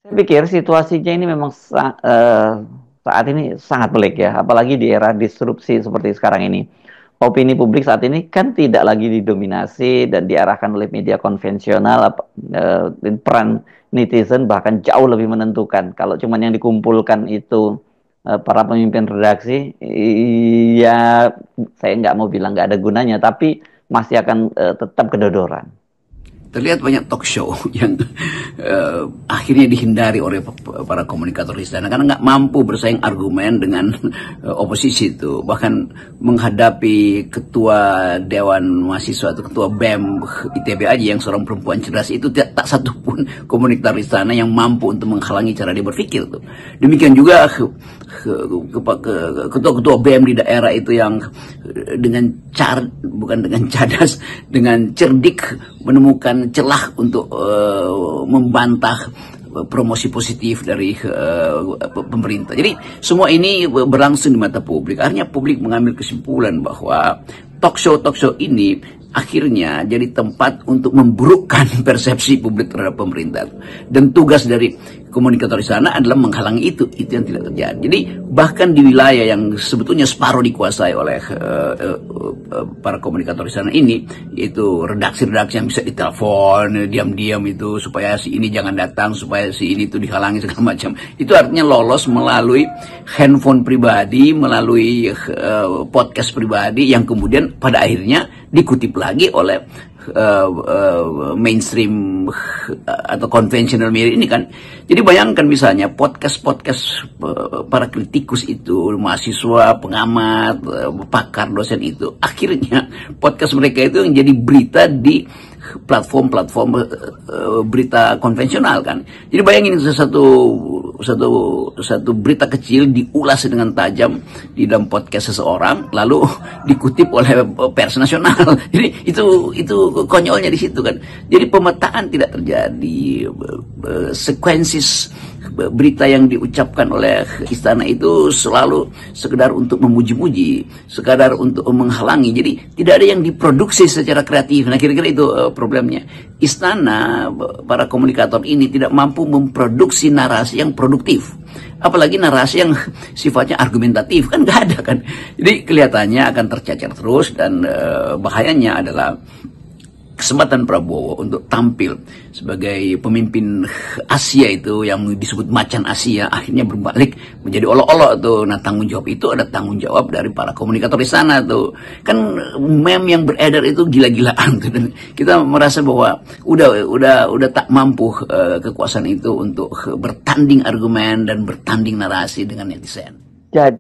Saya pikir situasinya ini memang saat ini sangat pelik ya, apalagi di era disrupsi seperti sekarang ini. Opini publik saat ini kan tidak lagi didominasi dan diarahkan oleh media konvensional, peran netizen bahkan jauh lebih menentukan. Kalau cuman yang dikumpulkan itu para pemimpin redaksi, ya saya nggak mau bilang nggak ada gunanya, tapi masih akan tetap kedodoran. Terlihat banyak talk show yang akhirnya dihindari oleh para komunikator di sana karena nggak mampu bersaing argumen dengan oposisi itu. Bahkan menghadapi ketua Dewan Mahasiswa atau ketua BEM ITB aja yang seorang perempuan cerdas itu tak satu pun komunikator di sana yang mampu untuk menghalangi cara dia berpikir tuh. Demikian juga ketua-ketua BEM di daerah itu yang dengan bukan dengan cadas, dengan cerdik menemukan celah untuk membantah promosi positif dari pemerintah. Jadi semua ini berlangsung di mata publik. Akhirnya publik mengambil kesimpulan bahwa talk show ini akhirnya jadi tempat untuk memburukkan persepsi publik terhadap pemerintah. Dan tugas dari komunikator di sana adalah menghalangi itu yang tidak terjadi. Jadi bahkan di wilayah yang sebetulnya separuh dikuasai oleh para komunikator di sana ini, yaitu redaksi-redaksi yang bisa ditelepon diam-diam itu supaya si ini jangan datang, supaya si ini itu dihalangi segala macam. Itu artinya lolos melalui handphone pribadi, melalui podcast pribadi yang kemudian pada akhirnya dikutip lagi oleh mainstream atau konvensional media ini kan. Jadi bayangkan misalnya podcast para kritikus itu, mahasiswa, pengamat, pakar, dosen itu, akhirnya podcast mereka itu yang jadi berita di platform berita konvensional kan. Jadi bayangin satu berita kecil diulas dengan tajam di dalam podcast seseorang lalu dikutip oleh pers nasional. Jadi itu konyolnya di situ kan. Jadi pemetaan tidak terjadi, sekuensis berita yang diucapkan oleh istana itu selalu sekedar untuk memuji-muji, sekadar untuk menghalangi. Jadi tidak ada yang diproduksi secara kreatif. Nah kira-kira itu problemnya. Istana, para komunikator ini tidak mampu memproduksi narasi yang produktif. Apalagi narasi yang sifatnya argumentatif, kan nggak ada kan. Jadi kelihatannya akan tercecer terus dan bahayanya adalah kesempatan Prabowo untuk tampil sebagai pemimpin Asia itu yang disebut macan Asia akhirnya berbalik menjadi olok-olok tuh. Nah tanggung jawab itu ada tanggung jawab dari para komunikator di sana tuh. Kan meme yang beredar itu gila-gilaan tuh. Dan kita merasa bahwa udah tak mampu kekuasaan itu untuk bertanding argumen dan bertanding narasi dengan netizen. Jadi